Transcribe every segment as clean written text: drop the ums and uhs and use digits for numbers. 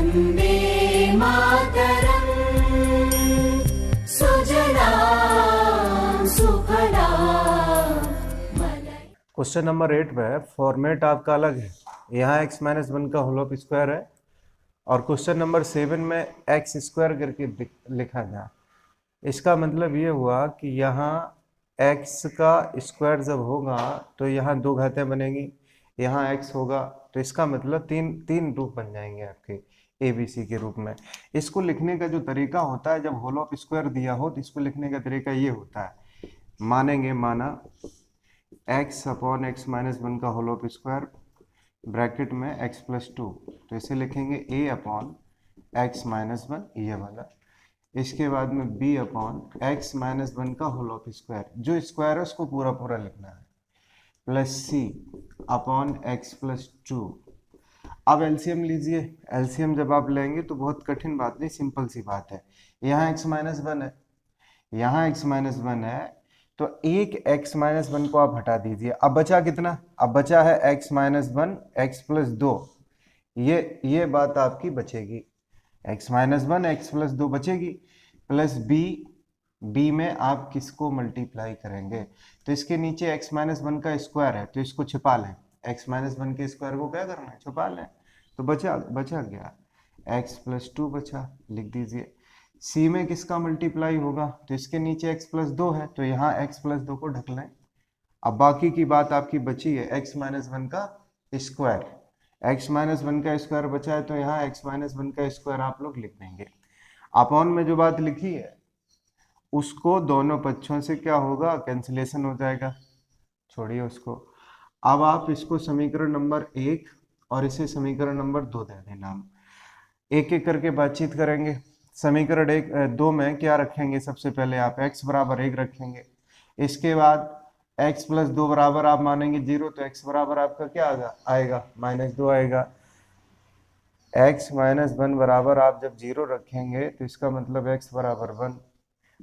वन्दे मातरम् सुजलां सुफलां मलयजशीतलाम्। Question number 8 में फॉर्मेट आपका अलग है। यहाँ x माइनस वन का होल ऑफ स्क्वायर है और क्वेश्चन नंबर 7 में एक्स स्क्वायर करके लिखा गया। इसका मतलब ये हुआ कि यहाँ x का स्क्वायर जब होगा तो यहाँ दो घातें बनेगी, यहाँ x होगा, तो इसका मतलब तीन रूप बन जाएंगे आपके ए बी सी के रूप में। इसको लिखने का जो तरीका होता है, जब होल ऑफ स्क्वायर दिया हो तो इसको लिखने का तरीका ये होता है, माना x upon x minus one का होल ऑफ स्क्वायर ब्रैकेट में x प्लस टू, तो इसे लिखेंगे a upon x minus one, ये वाला। इसके बाद में b upon x minus one का होल ऑफ स्क्वायर, जो स्क्वायर है उसको पूरा पूरा लिखना है, plus c upon x plus two. अब एलसीएम लीजिए। एलसीएम जब आप लेंगे तो बहुत कठिन बात नहीं, सिंपल सी बात है। यहाँ x माइनस वन है, यहाँ x माइनस वन है, तो एक x माइनस वन को आप हटा दीजिए। अब बचा कितना? अब बचा है x minus one x plus दो। ये बात आपकी बचेगी, x minus one x plus दो बचेगी, प्लस b में आप किसको मल्टीप्लाई करेंगे? तो इसके नीचे x माइनस वन का स्क्वायर है, तो इसको छिपा लें। x माइनस वन के स्क्वायर को क्या करना है? छुपा लें। तो बचा गया x प्लस टू बचा, लिख दीजिए। c में किसका मल्टीप्लाई होगा? तो इसके नीचे x प्लस दो है, तो यहाँ x प्लस दो को ढक लें। अब बाकी की बात आपकी बची है x माइनस वन का स्क्वायर। x माइनस वन का स्क्वायर बचा है, तो यहाँ x माइनस वन का स्क्वायर आप लोग लिख देंगे। अपॉन में जो बात लिखी है उसको दोनों पक्षों से क्या होगा? कैंसिलेशन हो जाएगा, छोड़िए उसको। अब आप इसको समीकरण नंबर 1 और इसे समीकरण नंबर 2 दे देना। हम एक एक करके बातचीत करेंगे। समीकरण 2 में क्या रखेंगे? सबसे पहले आप x बराबर 1 रखेंगे। इसके बाद x प्लस दो बराबर आप मानेंगे 0, तो x बराबर आपका क्या आएगा? माइनस दो आएगा। x माइनस वन बराबर आप जब 0 रखेंगे तो इसका मतलब x बराबर 1।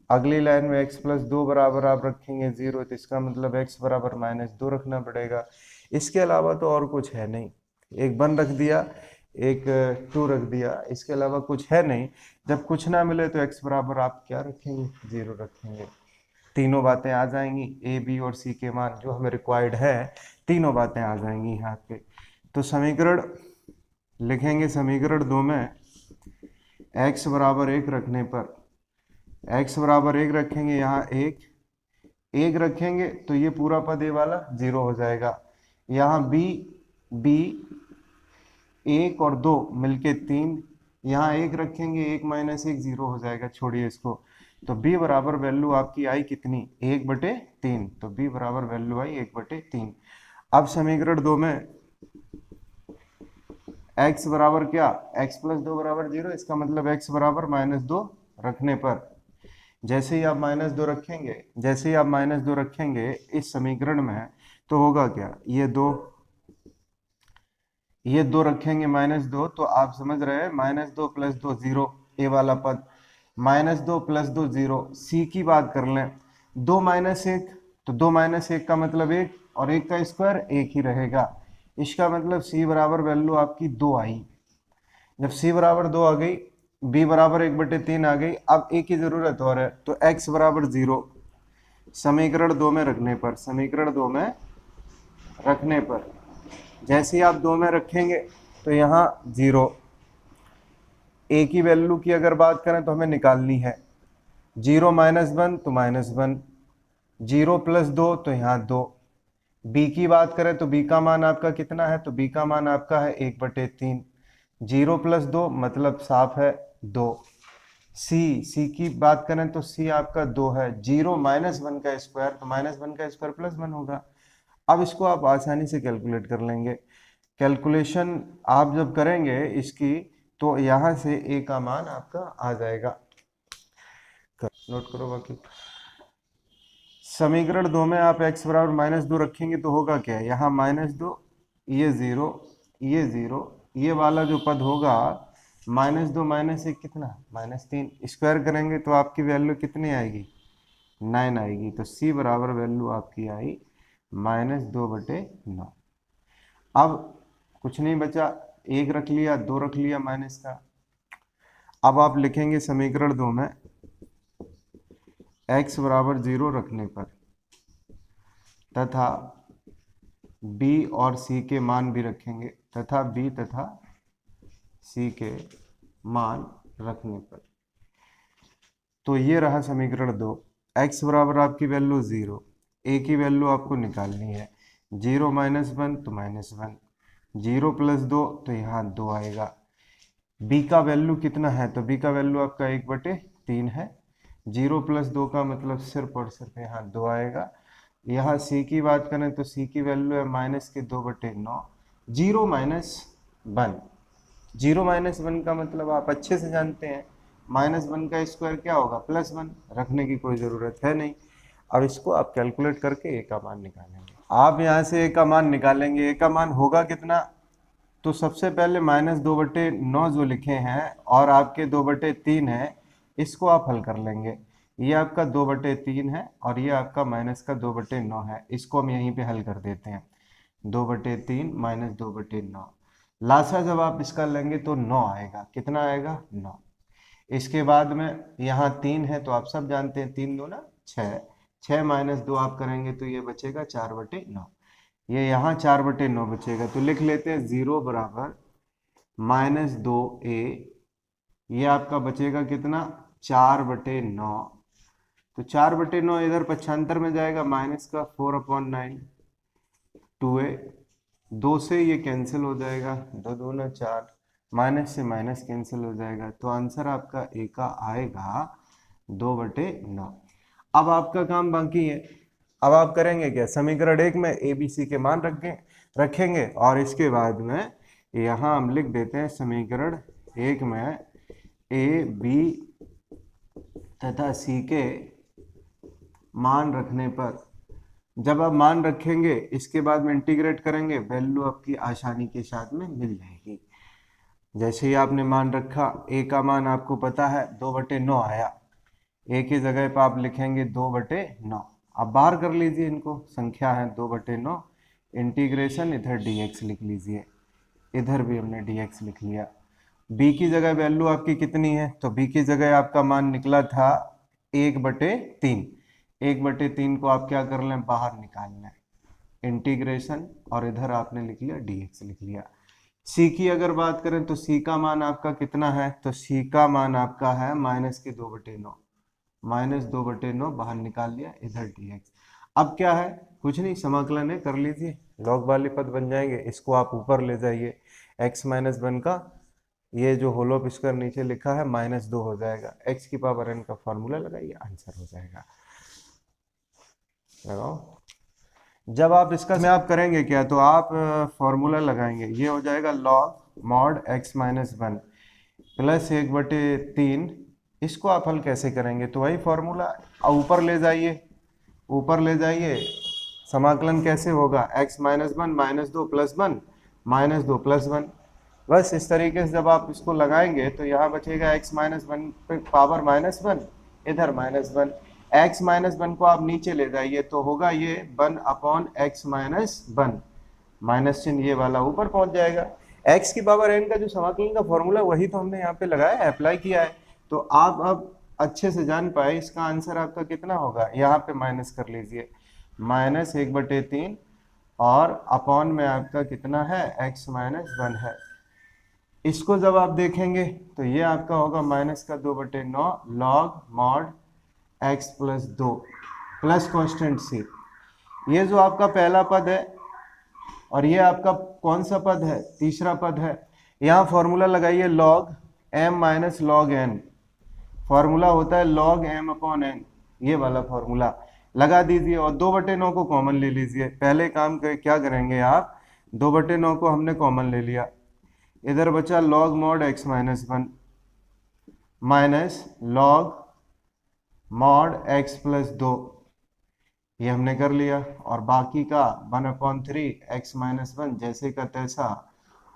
अगली लाइन में x प्लस दो बराबर आप रखेंगे 0, तो इसका मतलब x बराबर माइनस दो रखना पड़ेगा। इसके अलावा तो और कुछ है नहीं। एक 1 रख दिया, एक 2 रख दिया, इसके अलावा कुछ है नहीं। जब कुछ ना मिले तो x बराबर आप क्या रखेंगे? 0 रखेंगे। तीनों बातें आ जाएंगी, a b और c के मान जो हमें रिक्वायर्ड है, तीनों बातें आ जाएंगी यहाँ पे। तो समीकरण लिखेंगे, समीकरण 2 में x बराबर 1 रखने पर, x बराबर 1 रखेंगे, यहाँ एक रखेंगे तो ये पूरा पद ए वाला 0 हो जाएगा। यहाँ b 1 और 2 मिलके 3, यहाँ 1 रखेंगे, 1 माइनस 1 0 हो जाएगा, छोड़िए इसको। तो b बराबर वैल्यू आपकी आई कितनी? 1/3। तो b बराबर वैल्यू आई 1/3। अब समीकरण 2 में x बराबर क्या? x प्लस दो बराबर 0, इसका मतलब x बराबर माइनस दो रखने पर, जैसे ही आप माइनस दो रखेंगे इस समीकरण में, तो होगा क्या? ये दो रखेंगे माइनस दो, तो आप समझ रहे हैं माइनस दो प्लस दो 0, ए वाला पद। माइनस दो प्लस दो 0। सी की बात कर लें, 2 माइनस 1, तो 2 माइनस 1 का मतलब 1, और 1 का स्क्वायर 1 ही रहेगा। इसका मतलब सी बराबर वैल्यू आपकी 2 आई। जब सी बराबर 2 आ गई, b बराबर 1/3 आ गई। अब a की जरूरत और है, तो x बराबर 0 समीकरण 2 में रखने पर जैसे ही आप 2 में रखेंगे तो यहाँ 0। a की वैल्यू की अगर बात करें तो हमें निकालनी है। 0 माइनस 1 तो माइनस 1, 0 प्लस 2 तो यहाँ 2। b की बात करें तो b का मान आपका कितना है? तो b का मान आपका है 1/3। 0 प्लस 2 मतलब साफ है 2। c की बात करें तो c आपका 2 है। 0 माइनस 1 का स्क्वायर, तो माइनस 1 का स्क्वायर प्लस 1 होगा। अब इसको आप आसानी से कैलकुलेट कर लेंगे। कैलकुलेशन आप जब करेंगे इसकी, तो यहाँ से a का मान आपका आ जाएगा। नोट करो बाकी। समीकरण 2 में आप x बराबर माइनस दो रखेंगे तो होगा क्या? यहाँ माइनस दो, ये 0, ये 0, ये वाला जो पद होगा माइनस दो माइनस एक कितना? -3। स्क्वायर करेंगे तो आपकी वैल्यू कितनी आएगी? 9 आएगी। तो c बराबर वैल्यू आपकी आई -2/9। अब कुछ नहीं बचा, 1 रख लिया, 2 रख लिया माइनस का, अब आप लिखेंगे समीकरण 2 में x बराबर 0 रखने पर तथा b और c के मान भी रखेंगे तथा b तथा c के मान रखने पर, तो ये रहा समीकरण 2। x बराबर आपकी वैल्यू 0, a की वैल्यू आपको निकालनी है। 0 माइनस 1 तो -1, 0 प्लस 2 तो यहाँ 2 आएगा। b का वैल्यू कितना है, तो b का वैल्यू आपका 1/3 है। 0 प्लस 2 का मतलब सिर्फ और सिर्फ यहाँ 2 आएगा। यहाँ c की बात करें तो c की वैल्यू है -2/9। 0 माइनस 1, 0 माइनस 1 का मतलब आप अच्छे से जानते हैं, -1 का स्क्वायर क्या होगा, +1, रखने की कोई ज़रूरत है नहीं। अब इसको आप कैलकुलेट करके a का मान निकालेंगे। आप यहाँ से a का मान निकालेंगे, a का मान होगा कितना, तो सबसे पहले -2/9 जो लिखे हैं और आपके 2/3 है, इसको आप हल कर लेंगे। ये आपका 2/3 है और ये आपका -2/9 है, इसको हम यहीं पे हल कर देते हैं। 2/3 - 2/9, लासा जब आप इसका लेंगे तो 9 आएगा। कितना आएगा, 9। इसके बाद में यहाँ 3 है तो आप सब जानते हैं 3 दूना 6, 6 माइनस 2 आप करेंगे तो ये बचेगा 4/9। ये यहाँ 4/9 बचेगा, तो लिख लेते हैं 0 बराबर -2a, ये आपका बचेगा कितना, 4/9। तो 4/9 इधर पक्षांतर में जाएगा, माइनस का 4/9, 2a, 2 से ये कैंसिल हो जाएगा, 2 दूना 4, माइनस से माइनस कैंसिल हो जाएगा, तो आंसर आपका a का आएगा 2/9। अब आपका काम बाकी है। अब आप करेंगे क्या, समीकरण 1 में a b c के मान रखेंगे और इसके बाद में यहाँ हम लिख देते हैं समीकरण 1 में a b तथा c के मान रखने पर, जब आप मान रखेंगे इसके बाद में इंटीग्रेट करेंगे, वैल्यू आपकी आसानी के साथ में मिल जाएगी। जैसे ही आपने मान रखा, a का मान आपको पता है 2/9 आया, a की जगह पर आप लिखेंगे 2/9। अब बाहर कर लीजिए इनको, संख्या है 2/9, इंटीग्रेशन इधर dx लिख लीजिए, इधर भी हमने dx लिख लिया। b की जगह वैल्यू आपकी कितनी है, तो b की जगह आपका मान निकला था 1/3। 1/3 को आप क्या कर लें, बाहर निकालना है, इंटीग्रेशन, और इधर आपने लिख लिया dx लिख लिया। c की अगर बात करें तो c का मान आपका कितना है, तो c का मान आपका है -2/9, -2/9 बाहर निकाल लिया, इधर dx। अब क्या है, कुछ नहीं, समाकलन है, कर लीजिए, लॉग वाले पद बन जाएंगे, इसको आप ऊपर ले जाइए, x - 1 का ये जो होल ऑफ स्क्वायर नीचे लिखा है -2 हो जाएगा, x की पावर n का फॉर्मूला लगाइए, आंसर हो जाएगा। लगाओ। जब आप इसका में आप करेंगे क्या, तो आप फॉर्मूला लगाएंगे, ये हो जाएगा log mod x - 1 प्लस 1/3। इसको आप हल कैसे करेंगे, तो वही फॉर्मूला ऊपर ले जाइए, ऊपर ले जाइए, समाकलन कैसे होगा, x - 1 -2 + 1 -2 + 1। बस इस तरीके से जब आप इसको लगाएंगे तो यहाँ बचेगा x - 1 पे पावर -1, इधर -1, x - 1 को आप नीचे ले जाइए तो होगा ये 1/x - 1, माइनस चिन्ह ये वाला ऊपर पहुंच जाएगा। x की पावर n का जो समाकलन का फॉर्मूला वही तो हमने यहाँ पे लगाया है, अप्लाई किया है, तो आप अब अच्छे से जान पाए इसका आंसर आपका कितना होगा, यहाँ पे माइनस कर लीजिए, -1/3 और अपॉन में आपका कितना है, x - 1 है। इसको जब आप देखेंगे तो ये आपका होगा -2/9 log mod x + 2 plus constant c। ये जो आपका पहला पद है और ये आपका कौन सा पद है, तीसरा पद है। यहाँ फॉर्मूला लगाइए log m - log n, formula होता है log m/n, ये वाला फॉर्मूला लगा दीजिए और 2/9 को कॉमन ले लीजिए। पहले काम क्या करेंगे आप, 2/9 को हमने कॉमन ले लिया, इधर बचा log mod x - 1 minus log mod x + 2, ये हमने कर लिया, और बाकी का 1/3 x - 1 जैसे का तैसा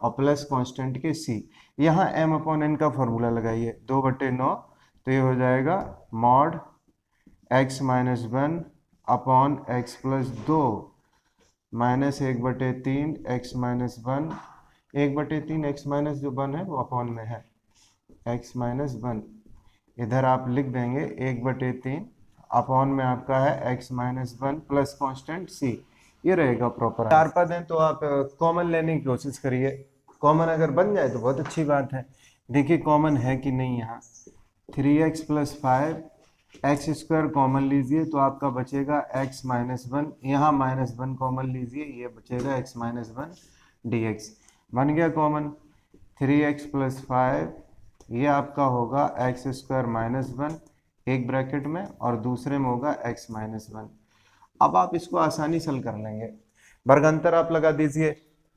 और प्लस कांस्टेंट के c। यहाँ m/n का फॉर्मूला लगाइए, 2/9 तो ये हो जाएगा mod x - 1 upon x + 2 minus 1/3 x - 1, 1/3 x - जो 1 है वो अपॉन में है, x माइनस 1, इधर आप लिख देंगे 1/3 अपॉन में आपका है x minus 1 plus constant c, ये रहेगा प्रॉपर। 4 पद हैं तो आप कॉमन लेने की कोशिश करिए, कॉमन अगर बन जाए तो बहुत अच्छी बात है। देखिए कॉमन है कि नहीं, यहाँ 3x plus 5 x square common लीजिए तो आपका बचेगा x माइनस 1, यहाँ माइनस 1 कॉमन लीजिए, ये बचेगा x माइनस 1 dx, बन गया कॉमन। 3x प्लस 5 ये आपका होगा एक्स स्क्वायर माइनस 1 एक ब्रैकेट में और दूसरे में होगा x माइनस 1। अब आप इसको आसानी से हल कर लेंगे, वर्गांतर आप लगा दीजिए,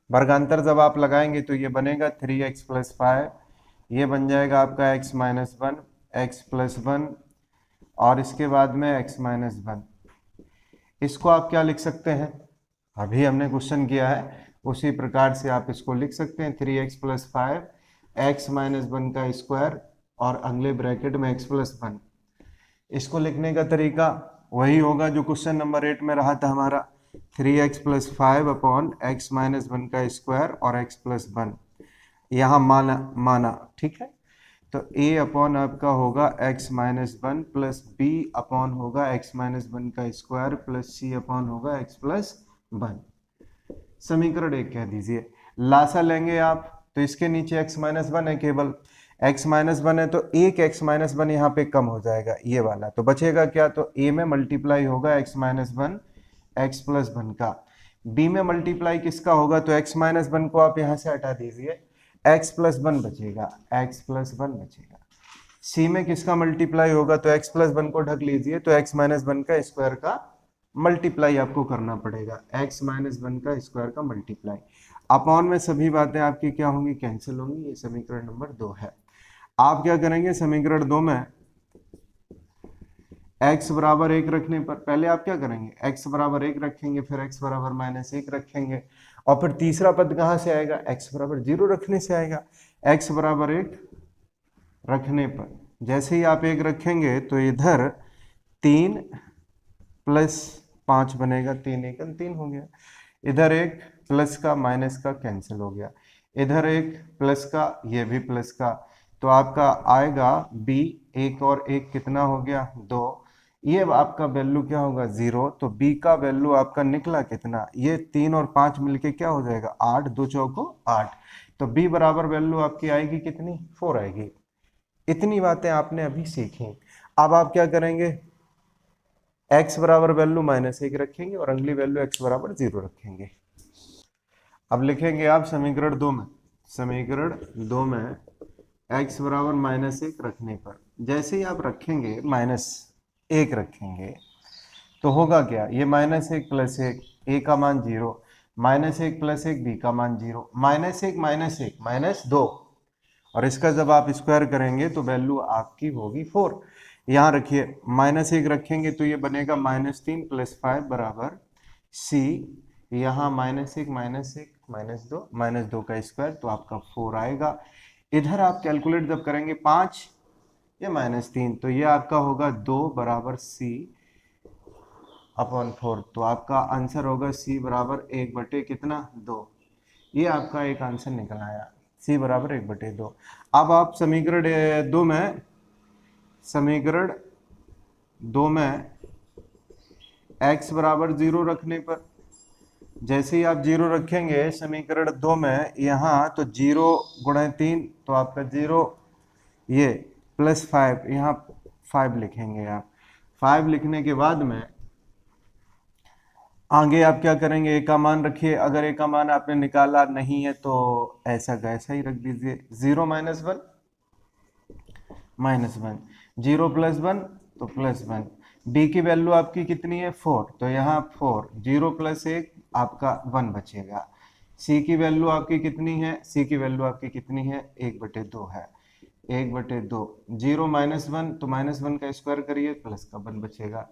वर्गांतर जब आप लगाएंगे तो ये बनेगा 3x प्लस 5, ये बन जाएगा आपका x माइनस 1 x प्लस 1 और इसके बाद में x माइनस 1। इसको आप क्या लिख सकते हैं, अभी हमने क्वेश्चन किया है उसी प्रकार से आप इसको लिख सकते हैं 3x प्लस 5 x माइनस 1 का स्क्वायर और अगले ब्रैकेट में x प्लस 1। इसको लिखने का तरीका वही होगा जो क्वेश्चन नंबर 8 में रहा था हमारा, 3x plus 5 upon x minus 1 का स्क्वायर और x प्लस 1, यहाँ माना ठीक है। तो a अपॉन आपका होगा x minus 1 plus b upon होगा x माइनस 1 का स्क्वायर प्लस c अपॉन होगा x प्लस 1। समीकरण 1 कह दीजिए। लासा लेंगे आप तो इसके नीचे x माइनस 1 है, केवल x माइनस 1 है तो एक x माइनस 1 यहाँ पे कम हो जाएगा ये वाला, तो बचेगा क्या, तो a में मल्टीप्लाई होगा x माइनस 1 x प्लस 1 का, b में मल्टीप्लाई किसका होगा, तो x माइनस 1 को आप यहाँ से हटा दीजिए, x प्लस 1 बचेगा, x प्लस 1 बचेगा। c में किसका मल्टीप्लाई होगा, तो x प्लस 1 को ढक लीजिए, तो x माइनस 1 का स्क्वायर का मल्टीप्लाई आपको करना पड़ेगा, x माइनस 1 का स्क्वायर का मल्टीप्लाई। अपॉन में सभी बातें आपकी क्या होंगी, कैंसिल होंगी। ये समीकरण नंबर 2 है। आप क्या करेंगे, समीकरण 2 में x बराबर 1 रखने पर पहले आप क्या करेंगे, x बराबर 1 रखेंगे, फिर x बराबर माइनस 1 रखेंगे और फिर तीसरा पद कहाँ से आएगा, x बराबर 0 रखने से आएगा। x बराबर 1 रखने पर जैसे ही आप 1 रखेंगे तो इधर 3 प्लस 5 बनेगा, 3 1 3 हो गया, इधर एक प्लस का माइनस का कैंसिल हो गया, इधर एक प्लस का ये भी प्लस का, तो आपका आएगा b, 1 और 1 कितना हो गया 2, ये आपका वैल्यू क्या होगा 0, तो b का वैल्यू आपका निकला कितना, ये 3 और 5 मिलके क्या हो जाएगा 8, 2 चौको 8, तो b बराबर वैल्यू आपकी आएगी कितनी 4 आएगी। इतनी बातें आपने अभी सीखी। अब आप क्या करेंगे, x बराबर वैल्यू माइनस 1 रखेंगे और अगली वैल्यू x बराबर 0 रखेंगे। अब लिखेंगे आप समीकरण 2 में, समीकरण 2 में x बराबर माइनस 1 रखने पर जैसे ही आप रखेंगे माइनस 1 रखेंगे तो होगा क्या, ये माइनस 1 प्लस 1, a का मान 0, माइनस 1 प्लस 1 b का मान 0, माइनस 1 माइनस 2, और इसका जब आप स्क्वायर करेंगे तो वैल्यू आपकी होगी 4। यहाँ रखिए माइनस 1 रखेंगे तो ये बनेगा माइनस 3 प्लस 5 बराबर c, यहाँ माइनस 1 माइनस 2 का स्क्वायर तो आपका 4 आएगा। इधर आप कैलकुलेट जब करेंगे 5 या माइनस 3 तो ये आपका होगा 2 बराबर c अपॉन 4, तो आपका आंसर होगा c बराबर 1 बटे कितना 2, ये आपका एक आंसर निकल आया, c बराबर 1/2। अब आप समीकरण 2 में x बराबर 0 रखने पर जैसे ही आप 0 रखेंगे समीकरण 2 में, यहाँ तो 0 गुणा 3 तो आपका 0, ये प्लस 5, यहाँ 5 लिखेंगे आप, 5 लिखने के बाद में आगे आप क्या करेंगे, a का मान रखिए, अगर a का मान आपने निकाला नहीं है तो ऐसा का ऐसा ही रख दीजिए, 0 माइनस 1 माइनस 1, 0 प्लस 1 तो प्लस 1, b की वैल्यू आपकी कितनी है 4, तो यहाँ 4, 0 प्लस 1 आपका 1 बचेगा। c की वैल्यू आपकी कितनी है, c की वैल्यू आपकी कितनी है 1/2 है, 1/2, 0 माइनस 1 तो माइनस 1 का स्क्वायर करिए प्लस का 1 बचेगा।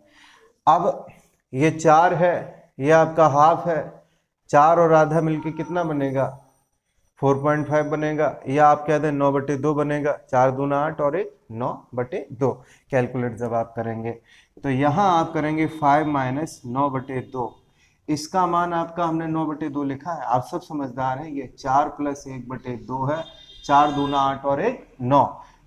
अब ये 4 है, ये आपका हाफ है, 4 और आधा मिलके कितना बनेगा 4.5 बनेगा, या आप कह दें 9/2 बनेगा, 4 दूना 8 और 1 9/2। कैलकुलेट जब आप करेंगे तो यहाँ आप करेंगे 5 माइनस 9/2, इसका मान आपका हमने 9/2 लिखा है, आप सब समझदार हैं, ये 4 प्लस 1/2 है, 4 दूना 8 और 1 9,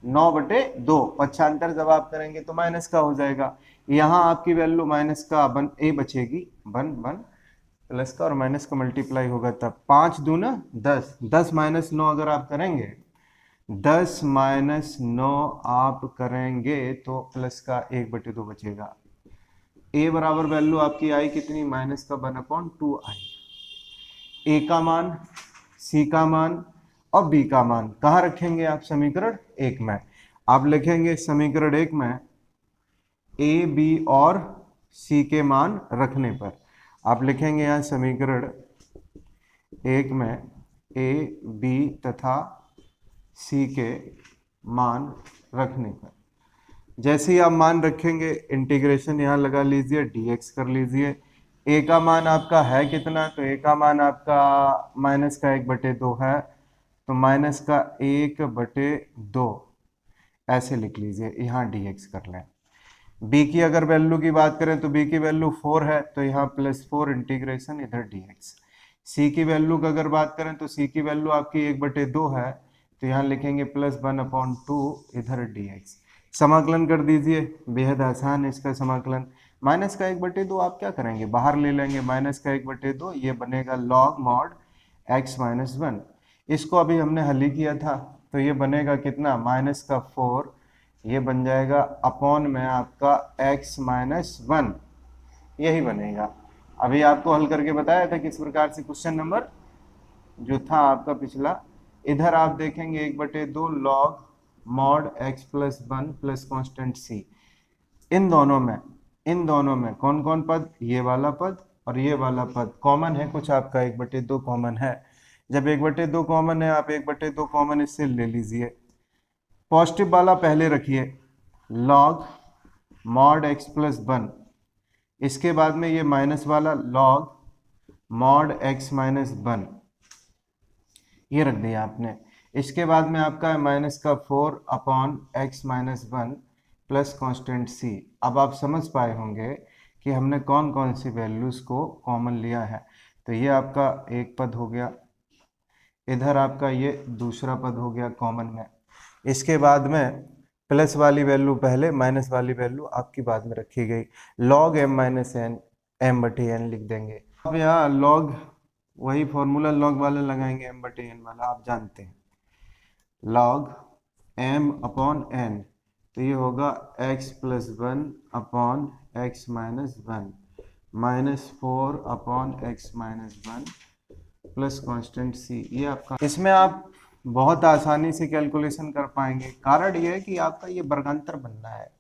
9/2। पक्षांतर जब आप करेंगे तो माइनस का हो जाएगा। यहाँ आपकी वैल्यू माइनस का ए बचेगी, 1 प्लस का और माइनस का मल्टीप्लाई होगा तब 5 दूना 10, 10 माइनस 9 अगर आप करेंगे, 10 माइनस 9 आप करेंगे तो प्लस का 1/2 बचेगा। ए बराबर वैल्यू आपकी आई कितनी, माइनस का 1/2 आई। ए का मान, सी का मान और बी का मान कहाँ रखेंगे आप, समीकरण 1 में। आप लिखेंगे समीकरण 1 में ए बी और सी के मान रखने पर, आप लिखेंगे यहाँ समीकरण 1 में ए बी तथा सी के मान रखने पर। जैसे ही आप मान रखेंगे इंटीग्रेशन यहाँ लगा लीजिए, dx कर लीजिए। ए का मान आपका है कितना, तो ए का मान आपका माइनस का 1/2 है, तो माइनस का 1/2 ऐसे लिख लीजिए, यहाँ dx कर लें। b की अगर वैल्यू की बात करें तो b की वैल्यू 4 है, तो यहाँ +4 इंटीग्रेशन इधर dx। c की वैल्यू की अगर बात करें तो c की वैल्यू आपकी 1/2 है, तो यहाँ लिखेंगे +1/2 इधर dx। समाकलन कर दीजिए, बेहद आसान है इसका समाकलन। माइनस का 1/2 आप क्या करेंगे, बाहर ले लेंगे, माइनस का 1/2 ये बनेगा log mod x - 1। इसको अभी हमने हल ही किया था, तो ये बनेगा कितना, माइनस का 4, ये बन जाएगा अपॉन में आपका x - 1, यही बनेगा। अभी आपको हल करके बताया था किस प्रकार से, क्वेश्चन नंबर जो था आपका पिछला। इधर आप देखेंगे 1/2 log mod x + 1 plus constant c। इन दोनों में कौन कौन पद, ये वाला पद और ये वाला पद कॉमन है, कुछ आपका 1/2 कॉमन है। जब 1/2 कॉमन है, आप 1/2 कॉमन इससे ले लीजिए। पॉजिटिव वाला पहले रखिए, log mod x + 1, इसके बाद में ये माइनस वाला log mod x - 1, ये रख दिया आपने। इसके बाद में आपका माइनस का 4 upon x - 1 plus constant c। अब आप समझ पाए होंगे कि हमने कौन कौन सी वैल्यूज को कॉमन लिया है। तो ये आपका एक पद हो गया, इधर आपका ये दूसरा पद हो गया कॉमन में। इसके बाद में प्लस वाली वैल्यू पहले, माइनस वाली वैल्यू आपकी बाद में रखी गई। log m - n m/n लिख देंगे। अब यहाँ log वही फॉर्मूला log वाला लगाएंगे, m/n वाला आप जानते हैं, log m/n, तो ये होगा x + 1 upon x - 1 -4 upon x - 1 plus constant c। ये आपका, इसमें आप बहुत आसानी से कैलकुलेशन कर पाएंगे। कारण ये है कि आपका ये वर्गांतर बनना है,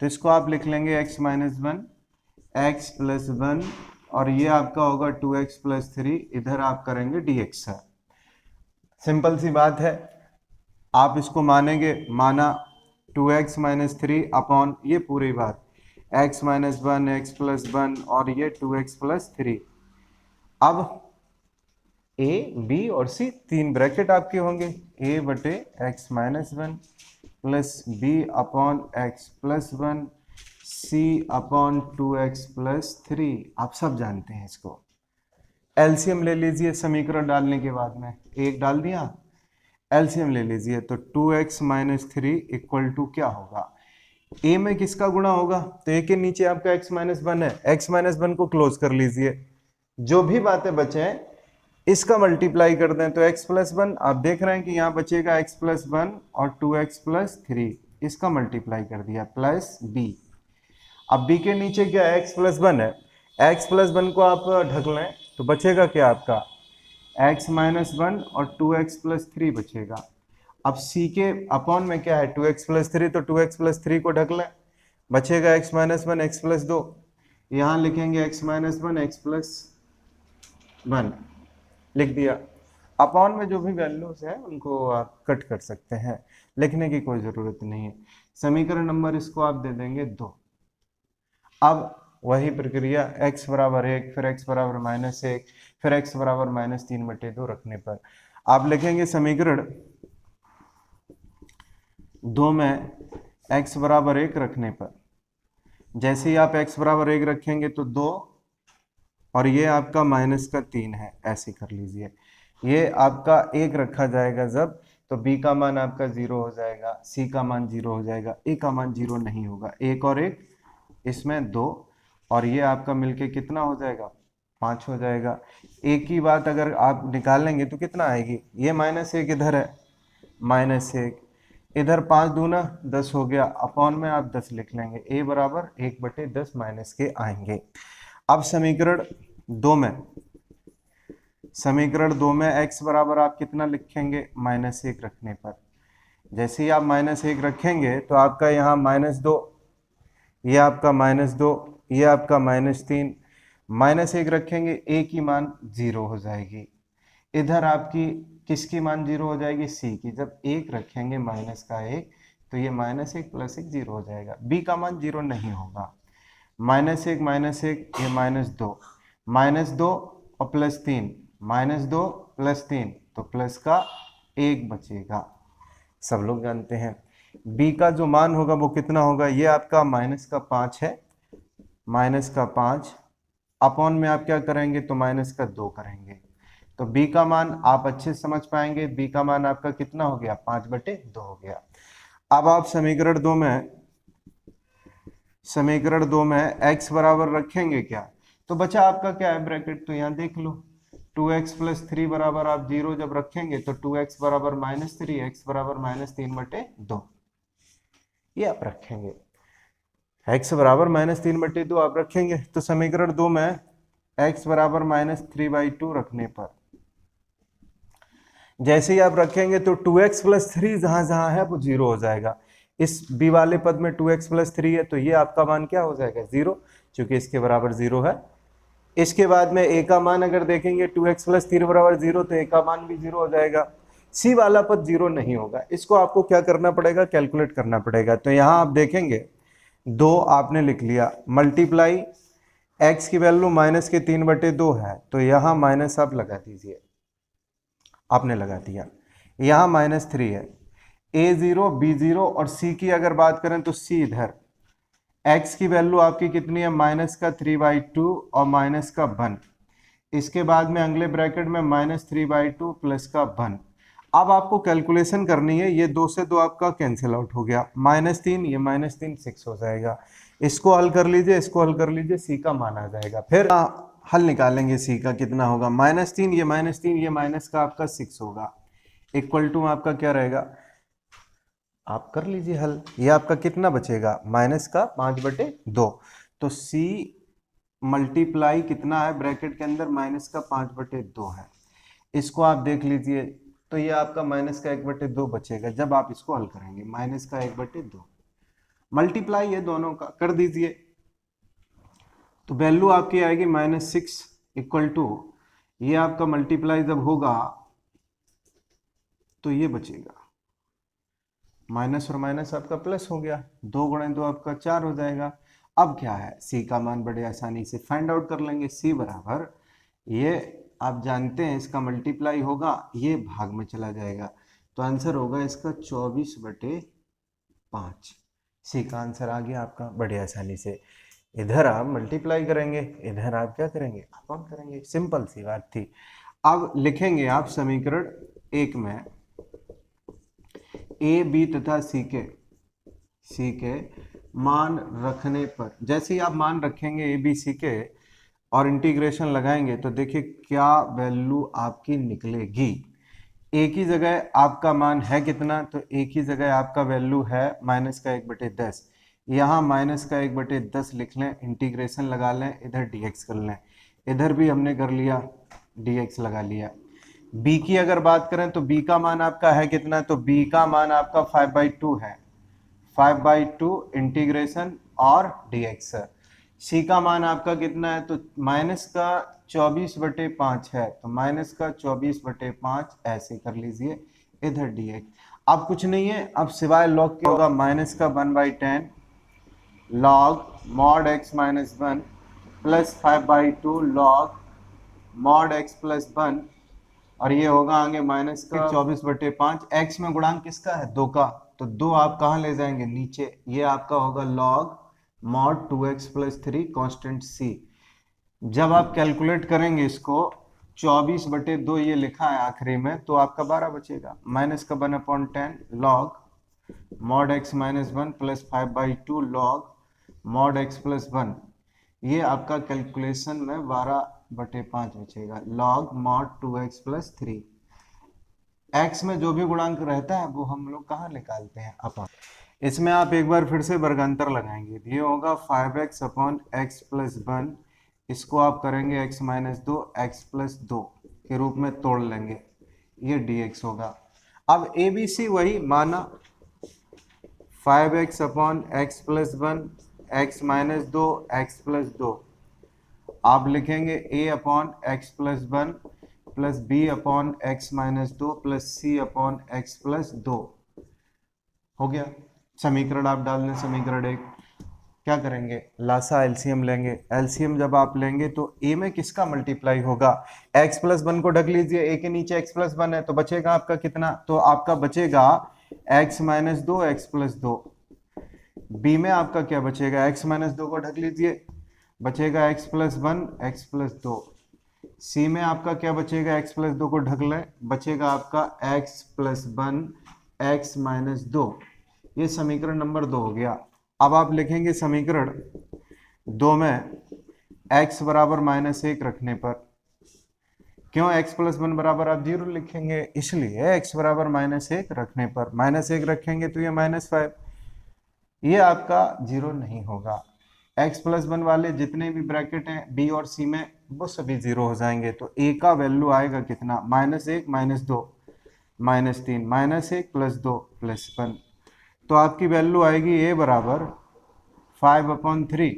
तो इसको आप लिख लेंगे x - 1 x + 1 और ये आपका होगा 2x + 3, इधर आप करेंगे dx। सिंपल सी बात है, आप इसको मानेंगे, माना 2x - 3 अपॉन ये पूरी बात x - 1 x + 1 और ये 2x + 3। अब a b और c तीन ब्रैकेट आपके होंगे, a/x - 1 plus b upon x + 1 c upon 2x + 3। आप सब जानते हैं इसको। एलसीएम ले लीजिए समीकरण डालने के बाद में, एक डाल दिया, एलसीएम ले लीजिए, तो 2x - 3 = क्या होगा, a में किसका गुणा होगा, तो a के नीचे आपका x - 1 है, x - 1 को क्लोज कर लीजिए, जो भी बातें बचे इसका मल्टीप्लाई कर दें तो x + 1, आप देख रहे हैं कि यहाँ बचेगा x + 1 और 2x + 3, इसका मल्टीप्लाई कर दिया प्लस b। अब b के नीचे क्या है, x + 1 है, x + 1 को आप ढक लें तो बचेगा क्या आपका, x - 1 और 2x + 3 बचेगा। अब c के अपॉन में क्या है, 2x + 3, तो 2x + 3 को ढक लें, बचेगा x - 1 x + 2, यहाँ लिखेंगे x - 1 x + 1 लिख दिया। अपॉन में जो भी वैल्यूज है उनको आप कट कर सकते हैं, लिखने की कोई ज़रूरत नहीं है। समीकरण नंबर इसको आप दे देंगे 2। अब वही प्रक्रिया, x = 1, फिर x = -1, फिर x = -3/2 रखने पर आप लिखेंगे समीकरण 2 में x = 1 रखने पर, जैसे ही आप x = 1 रखेंगे तो 2 और ये आपका -3 है, ऐसे कर लीजिए। ये आपका 1 रखा जाएगा जब, तो बी का मान आपका 0 हो जाएगा, सी का मान 0 हो जाएगा, ए का मान 0 नहीं होगा। एक और एक, इसमें 2, और ये आपका मिलके कितना हो जाएगा, 5 हो जाएगा। एक ही बात अगर आप निकालेंगे तो कितना आएगी, ये -1 इधर है, -1 इधर, 5 दूना 10 हो गया, अपॉन में आप 10 लिख लेंगे, a बराबर 1/10 माइनस के आएंगे। अब समीकरण 2 में, x बराबर आप कितना लिखेंगे, -1 रखने पर, जैसे ही आप -1 रखेंगे तो आपका यहाँ -2, ये आपका -2, ये आपका -3, -1 रखेंगे, a की मान 0 हो जाएगी। इधर आपकी किसकी मान 0 हो जाएगी, c की। जब 1 रखेंगे माइनस का 1, तो ये -1 + 1 0 हो जाएगा, b का मान 0 नहीं होगा। -1 ये -2, -2 और +3, -2 +3, तो प्लस का 1 बचेगा। सब लोग जानते हैं b का जो मान होगा वो कितना होगा, ये आपका -5 है, -5 अपॉन में आप क्या करेंगे, तो -2 करेंगे, तो b का मान आप अच्छे से समझ पाएंगे, b का मान आपका कितना हो गया, 5/2 हो गया। अब आप समीकरण 2 में x बराबर रखेंगे क्या, तो बचा आपका क्या है ब्रैकेट, तो यहाँ देख लो, 2x + 3 बराबर आप 0 जब रखेंगे तो 2x बराबर -3, x बराबर -3/2, ये आप रखेंगे, x बराबर -3/2 आप रखेंगे। तो समीकरण 2 में x बराबर -3/2 रखने पर, जैसे ही आप रखेंगे तो 2x + 3 जहां जहां है वो 0 हो जाएगा। इस b वाले पद में 2x + 3 है, तो ये आपका मान क्या हो जाएगा, 0, क्योंकि इसके बराबर 0 है। इसके बाद में a का मान अगर देखेंगे 2x + 3 बराबर 0, तो a का मान भी 0 हो जाएगा। c वाला पद 0 नहीं होगा, इसको आपको क्या करना पड़ेगा, कैलकुलेट करना पड़ेगा। तो यहां आप देखेंगे 2 आपने लिख लिया, मल्टीप्लाई x की वैल्यू -3/2 है, तो यहां माइनस आप लगा दीजिए, आपने लगा दिया, यहां -3 है, a0 b0 और c की अगर बात करें तो c इधर, x की वैल्यू आपकी कितनी है, -3/2 और -1, इसके बाद में अगले ब्रैकेट में -3/2 +1। अब आपको कैलकुलेशन करनी है, ये 2 से 2 आपका कैंसिल आउट हो गया, -3, ये -3 6 हो जाएगा। इसको हल कर लीजिए, इसको हल कर लीजिए, c का मान आ जाएगा। फिर हल निकालेंगे, c का कितना होगा, -3, ये -3, ये माइनस का आपका 6 होगा, इक्वल टू आपका क्या रहेगा, आप कर लीजिए हल, ये आपका कितना बचेगा, -5/2, तो c मल्टीप्लाई कितना है ब्रैकेट के अंदर, -5/2 है, इसको आप देख लीजिए, तो ये आपका -1/2 बचेगा जब आप इसको हल करेंगे, -1/2 मल्टीप्लाई ये दोनों का कर दीजिए, तो वैल्यू आपकी आएगी -6 इक्वल टू, ये आपका मल्टीप्लाई जब होगा तो ये बचेगा, माइनस और माइनस आपका प्लस हो गया, 2 × 2 आपका 4 हो जाएगा। अब क्या है, c का मान बड़े आसानी से फाइंड आउट कर लेंगे, c बराबर, ये आप जानते हैं इसका मल्टीप्लाई होगा, ये भाग में चला जाएगा, तो आंसर होगा इसका 24/5। सी का आंसर आ गया आपका बड़े आसानी से। इधर आप मल्टीप्लाई करेंगे, इधर आप क्या करेंगे, अपॉन करेंगे, सिंपल सी बात थी। अब लिखेंगे आप समीकरण 1 में ए बी तथा सी के मान रखने पर, जैसे ही आप मान रखेंगे ए बी सी के और इंटीग्रेशन लगाएंगे तो देखिए क्या वैल्यू आपकी निकलेगी। एक ही जगह आपका मान है कितना, तो एक ही जगह आपका वैल्यू है -1/10, यहाँ -1/10 लिख लें, इंटीग्रेशन लगा लें, इधर dx कर लें, इधर भी हमने कर लिया, dx लगा लिया। b की अगर बात करें तो b का मान आपका है कितना, तो b का मान आपका 5/2 है, 5/2 इंटीग्रेशन और dx। c का मान आपका कितना है, तो -24/5 है, तो -24/5 ऐसे कर लीजिए, इधर dx। अब कुछ नहीं है, अब सिवाय लॉग के होगा -1/10 log mod x - 1 plus 5/2 log mod x + 1, और ये होगा आगे -24/5। x में गुणांक किसका है, 2 का, तो 2 आप कहाँ ले जाएंगे, नीचे, ये आपका होगा log mod 2x + 3 constant c। जब आप कैलकुलेट करेंगे इसको 24/2 ये लिखा है आखिरी में, तो आपका 12 बचेगा। माइनस का 1/10 log mod x minus 1 plus 5/2 log mod x plus 1, ये आपका कैलकुलेशन में 12/5 बचेगा। Log mod 2x plus 3, x में जो भी गुणांक रहता है वो हम लोग कहाँ निकालते हैं, अपन। इसमें आप एक बार फिर से वर्गांतर लगाएंगे, ये होगा 5x अपॉन x प्लस 1, इसको आप करेंगे x माइनस 2 x प्लस 2 के रूप में तोड़ लेंगे, ये dx होगा। अब ABC वही माना, 5x upon x plus 1 x minus 2 x plus 2, आप लिखेंगे a upon x plus 1 plus b upon x minus 2 plus c upon x plus 2, हो गया। समीकरण आप डाल दें, समीकरण 1, क्या करेंगे, लासा एलसीएम लेंगे। एलसीएम जब आप लेंगे तो a में किसका मल्टीप्लाई होगा, x प्लस 1 को ढक लीजिए, a के नीचे x प्लस 1 है, तो बचेगा आपका कितना, तो आपका बचेगा x minus 2 x plus 2। b में आपका क्या बचेगा, x माइनस 2 को ढक लीजिए, बचेगा x plus 1 x plus 2। c में आपका क्या बचेगा, x प्लस 2 को ढक लें, बचेगा आपका x प्लस 1 x माइनस 2। ये समीकरण नंबर 2 हो गया। अब आप लिखेंगे समीकरण 2 में x बराबर -1 रखने पर, क्यों x प्लस 1 बराबर आप 0 लिखेंगे, इसलिए x बराबर -1 रखने पर, -1 रखेंगे तो ये -5, ये आपका 0 नहीं होगा। x प्लस 1 वाले जितने भी ब्रैकेट हैं b और c में, वो सभी 0 हो जाएंगे, तो a का वैल्यू आएगा कितना, -1 -2 -3 -1 प्लस 2 प्लस 1, तो आपकी वैल्यू आएगी a बराबर 5/3।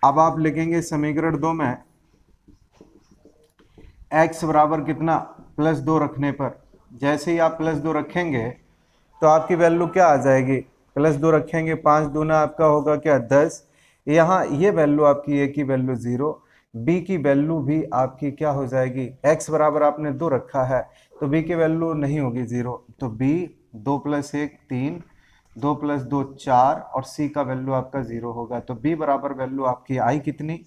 अब आप लिखेंगे समीकरण 2 में x बराबर कितना, +2 रखने पर, जैसे ही आप +2 रखेंगे तो आपकी वैल्यू क्या आ जाएगी, +2 रखेंगे 5 दूना आपका होगा क्या 10, यहाँ ये वैल्यू आपकी a की वैल्यू 0, b की वैल्यू भी आपकी क्या हो जाएगी, x बराबर आपने 2 रखा है तो b की वैल्यू नहीं होगी 0, तो b 2 + 1 3 2 + 2 4 और c का वैल्यू आपका 0 होगा, तो b बराबर वैल्यू आपकी आई कितनी,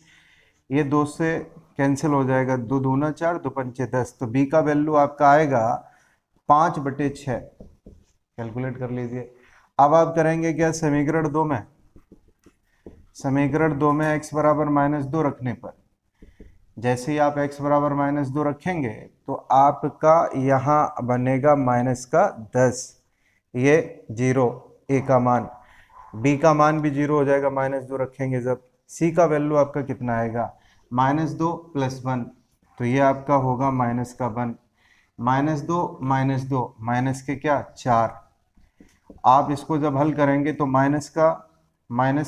ये 2 से कैंसिल हो जाएगा, 2 दूना 4 2 पंचे 10, तो b का वैल्यू आपका आएगा 5/6, कैलकुलेट कर लीजिए। अब आप करेंगे क्या, समीकरण 2 में, समीकरण 2 में x बराबर -2 रखने पर, जैसे ही आप x बराबर -2 रखेंगे तो आपका यहाँ बनेगा -10, ये 0, a का मान, b का मान भी 0 हो जाएगा -2 रखेंगे जब, c का वैल्यू आपका कितना आएगा, -2 + 1, तो ये आपका होगा -1, -2 माइनस के क्या 4, आप इसको जब हल करेंगे तो माइनस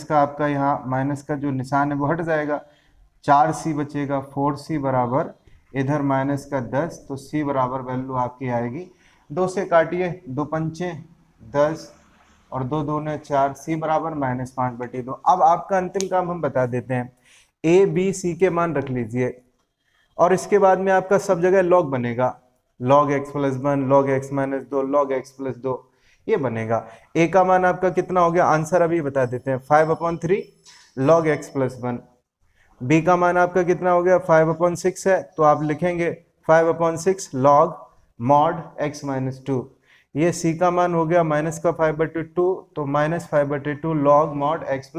का आपका यहाँ माइनस का जो निशान है वो हट जाएगा, 4c बचेगा, 4c बराबर इधर -10, तो c बराबर वैल्यू आपकी आएगी, 2 से काटिए, 2 पंचे 10 और 2 दूने 4, c बराबर -5/2। अब आपका अंतिम काम हम बता देते हैं, a b c के मान रख लीजिए और इसके बाद में आपका सब जगह लॉग बनेगा, log x + 1 log x - 2 log x + 2, ये बनेगा। a का मान आपका कितना हो गया, आंसर अभी बता देते हैं, 5/3 log x + 1। b का मान आपका कितना हो गया, 5/6 है, तो आप लिखेंगे 5/6 log mod x - 2। ये c का मान हो गया -5/2, तो -5/2 log mod x +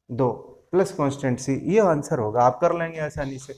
2 plus constant c, ये आंसर होगा, आप कर लेंगे आसानी से।